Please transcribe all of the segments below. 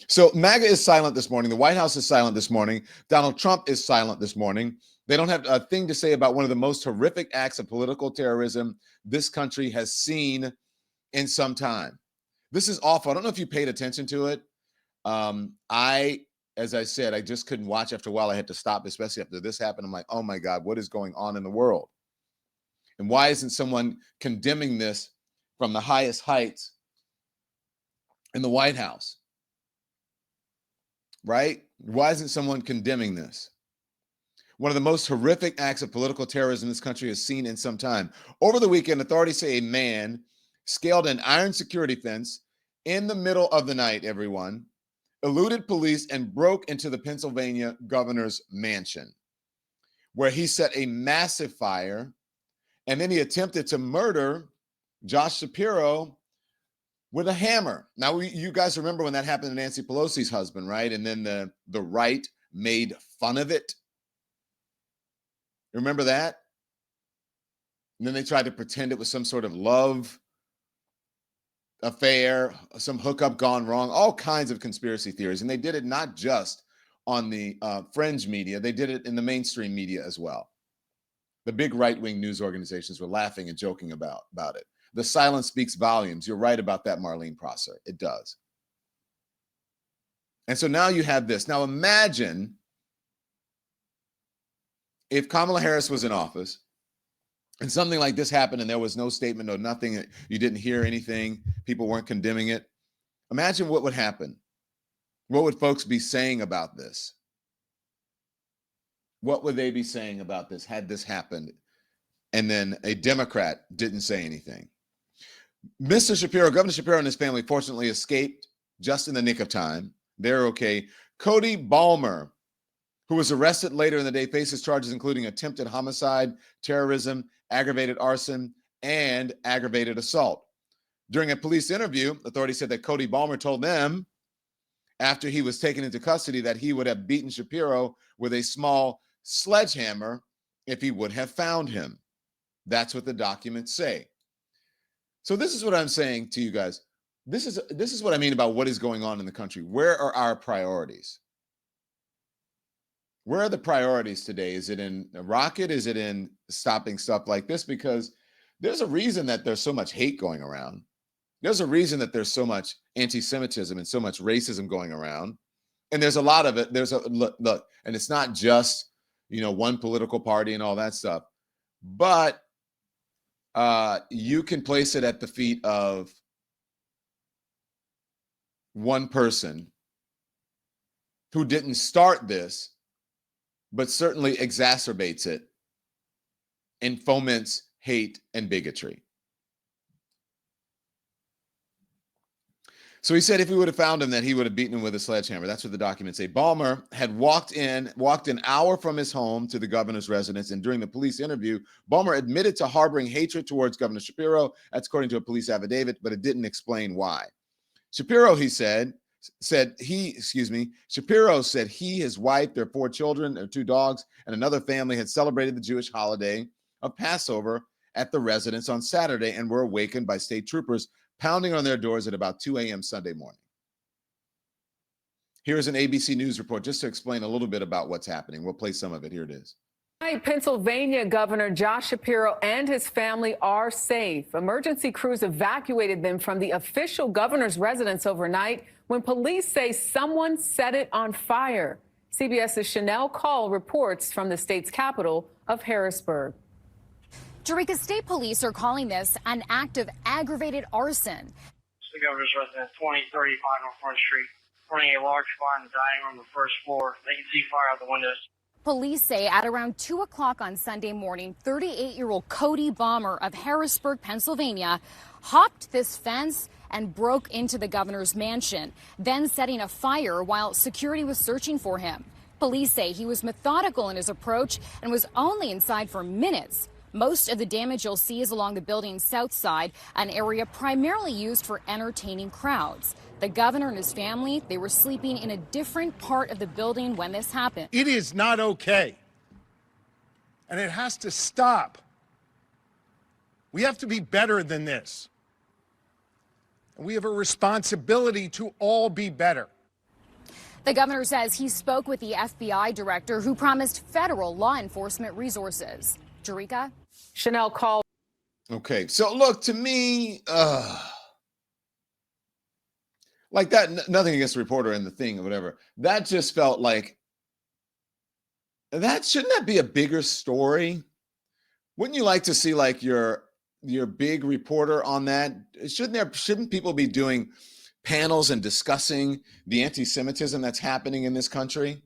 So MAGA is silent this morning. The White House is silent this morning. Donald Trump is silent this morning. They don't have a thing to say about one of the most horrific acts of political terrorism this country has seen in some time. This is awful. I don't know if you paid attention to it. As I said, I just couldn't watch after a while. I had to stop, especially after this happened. I'm like, oh my God, what is going on in the world? And why isn't someone condemning this from the highest heights in the White House? Right? Why isn't someone condemning this? One of the most horrific acts of political terrorism this country has seen in some time. Over the weekend, authorities say a man scaled an iron security fence in the middle of the night, everyone, eluded police and broke into the Pennsylvania governor's mansion, where he set a massive fire, and then he attempted to murder Josh Shapiro with a hammer. Now, you guys remember when that happened to Nancy Pelosi's husband, right? And then the right made fun of it. Remember that? And then they tried to pretend it was some sort of love affair, some hookup gone wrong, all kinds of conspiracy theories. And they did it not just on the fringe media, they did it in the mainstream media as well. The big right-wing news organizations were laughing and joking about it. The silence speaks volumes. You're right about that, Marlene Prosser. It does. And so now you have this. Now imagine if Kamala Harris was in office and something like this happened and there was no statement, no nothing, you didn't hear anything, people weren't condemning it. Imagine what would happen. What would folks be saying about this? What would they be saying about this had this happened and then a Democrat didn't say anything? Mr. Shapiro, Governor Shapiro and his family fortunately escaped just in the nick of time. They're okay. Cody Balmer, who was arrested later in the day, faces charges including attempted homicide, terrorism, aggravated arson, and aggravated assault. During a police interview, authorities said that Cody Balmer told them after he was taken into custody that he would have beaten Shapiro with a small sledgehammer if he would have found him. That's what the documents say. So this is what I'm saying to you guys. This is what I mean about what is going on in the country. Where are our priorities? Where are the priorities today? Is it in a rocket? Is it in stopping stuff like this? Because there's a reason that there's so much hate going around. There's a reason that there's so much anti-Semitism and so much racism going around. And there's a lot of it. Look, and it's not just, one political party and all that stuff, but you can place it at the feet of one person who didn't start this, but certainly exacerbates it and foments hate and bigotry. So he said if we would have found him, that he would have beaten him with a sledgehammer. That's what the documents say. Balmer had walked an hour from his home to the governor's residence, and during the police interview, Balmer admitted to harboring hatred towards Governor Shapiro. That's according to a police affidavit, but it didn't explain why. Shapiro said he, his wife, their 4 children, their 2 dogs, and another family had celebrated the Jewish holiday of Passover at the residence on Saturday and were awakened by state troopers pounding on their doors at about 2 a.m. Sunday morning. Here's an ABC News report just to explain a little bit about what's happening. We'll play some of it. Here it is. Pennsylvania Governor Josh Shapiro and his family are safe. Emergency crews evacuated them from the official governor's residence overnight when police say someone set it on fire. CBS's Chanel Call reports from the state's capital of Harrisburg. Eureka State Police are calling this an act of aggravated arson. The governor's residence, 2035 North Front Street, burning a large fire in the dining room on the first floor. They can see fire out the windows. Police say at around 2 o'clock on Sunday morning, 38-year-old Cody Balmer of Harrisburg, Pennsylvania, hopped this fence and broke into the governor's mansion, then setting a fire while security was searching for him. Police say he was methodical in his approach and was only inside for minutes. Most of the damage you'll see is along the building's south side, an area primarily used for entertaining crowds. The governor and his family, they were sleeping in a different part of the building when this happened. It is not okay, and it has to stop. We have to be better than this. We have a responsibility to all be better. The governor says he spoke with the FBI director who promised federal law enforcement resources. Jerika? Chanel called. Okay, so look, to me, like that, nothing against the reporter and the thing or whatever. That just felt like, shouldn't that be a bigger story? Wouldn't you like to see like your big reporter on that? Shouldn't people be doing panels and discussing the anti-Semitism that's happening in this country?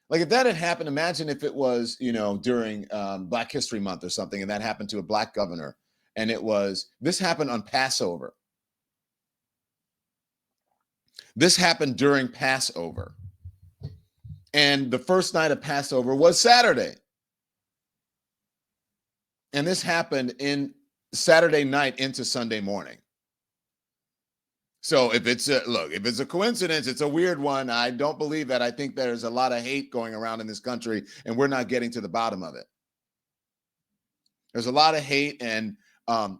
Like if that had happened, imagine if it was, during Black History Month or something, and that happened to a Black governor, and this happened on Passover. This happened during Passover. And the first night of Passover was Saturday. And this happened in Saturday night into Sunday morning. So if it's a coincidence, it's a weird one. I don't believe that. I think there's a lot of hate going around in this country, and we're not getting to the bottom of it. There's a lot of hate and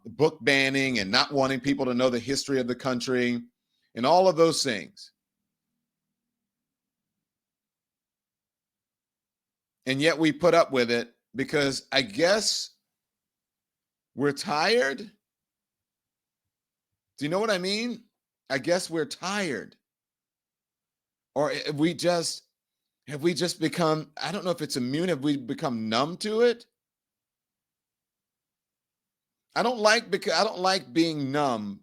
book banning and not wanting people to know the history of the country and all of those things. And yet we put up with it because I guess we're tired. Do you know what I mean? I guess we're tired. Or have we just become, I don't know if it's immune, have we become numb to it? I don't like being numb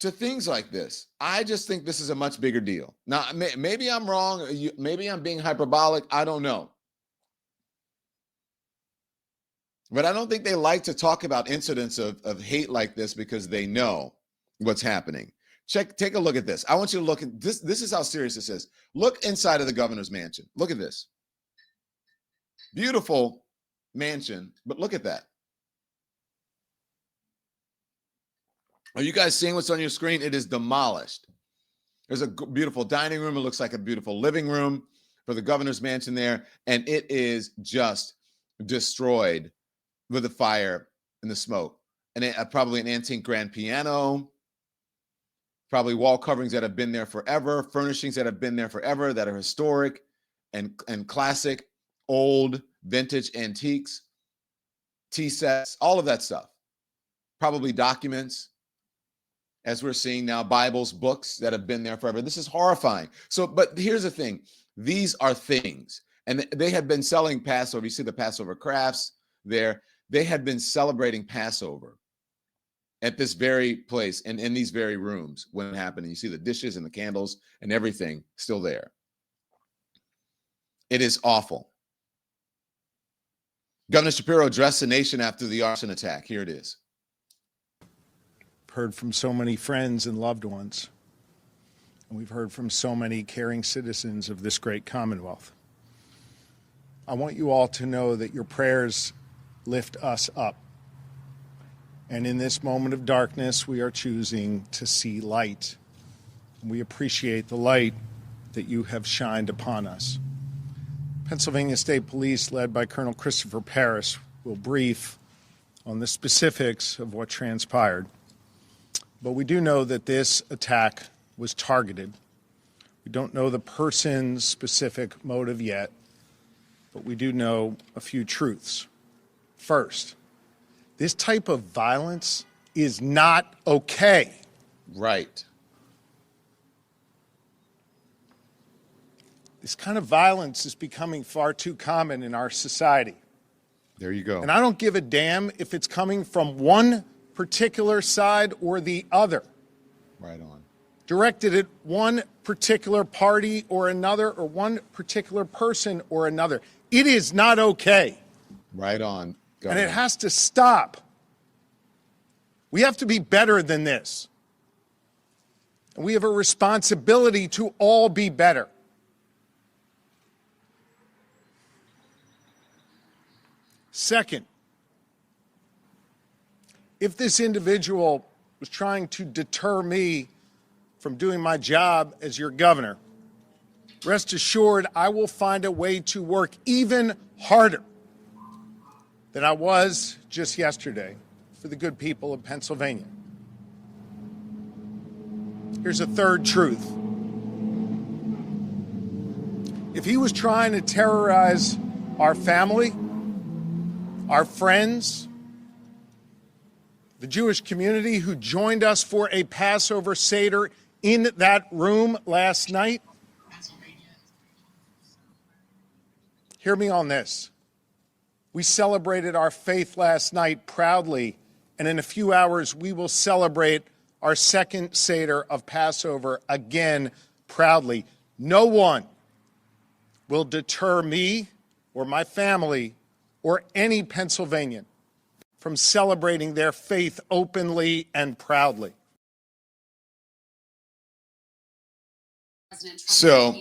to things like this. I just think this is a much bigger deal. Now, maybe I'm wrong. Maybe I'm being hyperbolic. I don't know. But I don't think they like to talk about incidents of hate like this because they know what's happening. Take a look at this. I want you to look at this. This is how serious this is. Look inside of the governor's mansion. Look at this. Beautiful mansion, but look at that. Are you guys seeing what's on your screen? It is demolished. There's a beautiful dining room. It looks like a beautiful living room for the governor's mansion there, and it is just destroyed with the fire and the smoke. And probably an antique grand piano, probably wall coverings that have been there forever, furnishings that have been there forever that are historic and classic, old, vintage antiques, tea sets, all of that stuff. Probably documents, as we're seeing now, Bibles, books that have been there forever. This is horrifying. So, but here's the thing. These are things. And they had been selling Passover. You see the Passover crafts there. They had been celebrating Passover at this very place and in these very rooms when it happened. And you see the dishes and the candles and everything still there. It is awful. Governor Shapiro addressed the nation after the arson attack. Here it is. Heard from so many friends and loved ones, and we've heard from so many caring citizens of this great Commonwealth. I want you all to know that your prayers lift us up. And in this moment of darkness, we are choosing to see light. We appreciate the light that you have shined upon us. Pennsylvania State Police, led by Colonel Christopher Parris, will brief on the specifics of what transpired. But we do know that this attack was targeted. We don't know the person's specific motive yet, but we do know a few truths. First, this type of violence is not okay. Right. This kind of violence is becoming far too common in our society. There you go. And I don't give a damn if it's coming from one particular side or the other. Right on. Directed at one particular party or another, or one particular person or another. It is not okay. Right on. And it has to stop. We have to be better than this. And we have a responsibility to all be better. Second, if this individual was trying to deter me from doing my job as your governor, rest assured I will find a way to work even harder than I was just yesterday for the good people of Pennsylvania. Here's a third truth. If he was trying to terrorize our family, our friends, the Jewish community who joined us for a Passover Seder in that room last night, hear me on this. We celebrated our faith last night proudly, and in a few hours we will celebrate our second Seder of Passover again proudly. No one will deter me or my family or any Pennsylvanian from celebrating their faith openly and proudly. So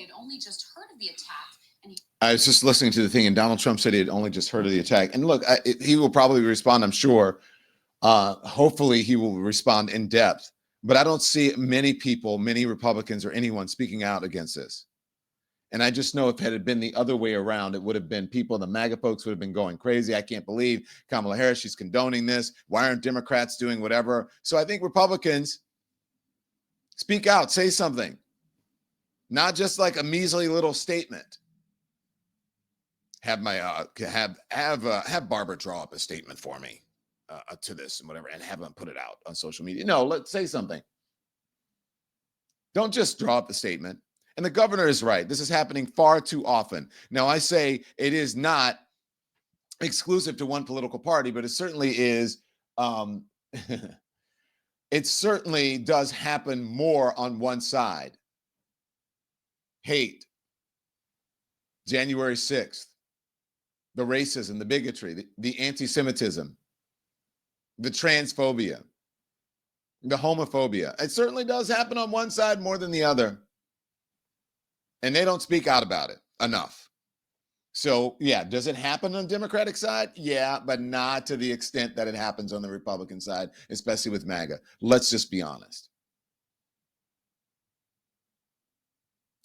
I was just listening to the thing, and Donald Trump said he had only just heard of the attack. And look, he will probably respond, I'm sure. Hopefully he will respond in depth. But I don't see many people, many Republicans or anyone speaking out against this. And I just know if it had been the other way around, it would have been people, the MAGA folks would have been going crazy. I can't believe Kamala Harris, she's condoning this. Why aren't Democrats doing whatever? So I think Republicans speak out, say something, not just like a measly little statement. Have my have Barbara draw up a statement for me to this and whatever, and have them put it out on social media. No, let's say something. Don't just draw up the statement. And the governor is right. This is happening far too often. Now, I say it is not exclusive to one political party, but it certainly is. It certainly does happen more on one side. Hate, January 6th, the racism, the bigotry, the anti-Semitism, the transphobia, the homophobia. It certainly does happen on one side more than the other. And they don't speak out about it enough. So, yeah, does it happen on the Democratic side? Yeah, but not to the extent that it happens on the Republican side, especially with MAGA. Let's just be honest.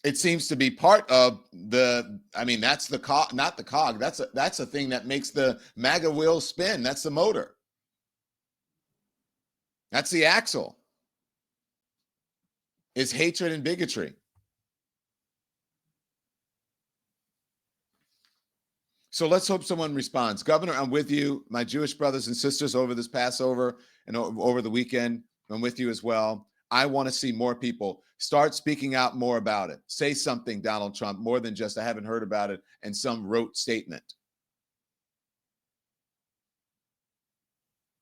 It seems to be part of the, that's the cog, not the cog. That's a thing that makes the MAGA wheel spin. That's the motor. That's the axle. Is hatred and bigotry. So let's hope someone responds. Governor, I'm with you. My Jewish brothers and sisters over this Passover and over the weekend, I'm with you as well. I want to see more people start speaking out more about it. Say something, Donald Trump, more than just, I haven't heard about it, and some rote statement.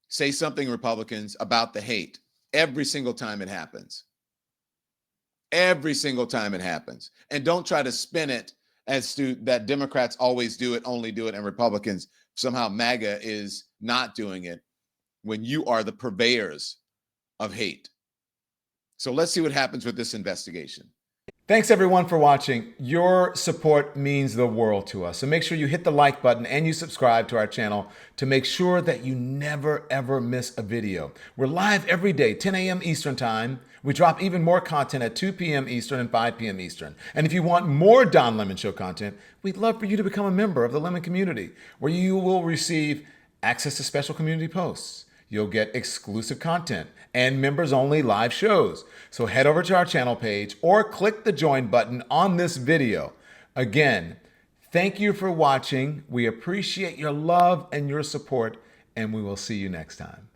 Say something, Republicans, about the hate every single time it happens. Every single time it happens. And don't try to spin it as to that Democrats always do it, only do it, and Republicans, somehow MAGA is not doing it when you are the purveyors of hate. So let's see what happens with this investigation. Thanks everyone for watching. Your support means the world to us. So make sure you hit the like button and you subscribe to our channel to make sure that you never ever miss a video. We're live every day, 10 a.m. Eastern time. We drop even more content at 2 p.m. Eastern and 5 p.m. Eastern. And if you want more Don Lemon Show content, we'd love for you to become a member of the Lemon community, where you will receive access to special community posts. You'll get exclusive content and members-only live shows. So head over to our channel page or click the join button on this video. Again, thank you for watching. We appreciate your love and your support, and we will see you next time.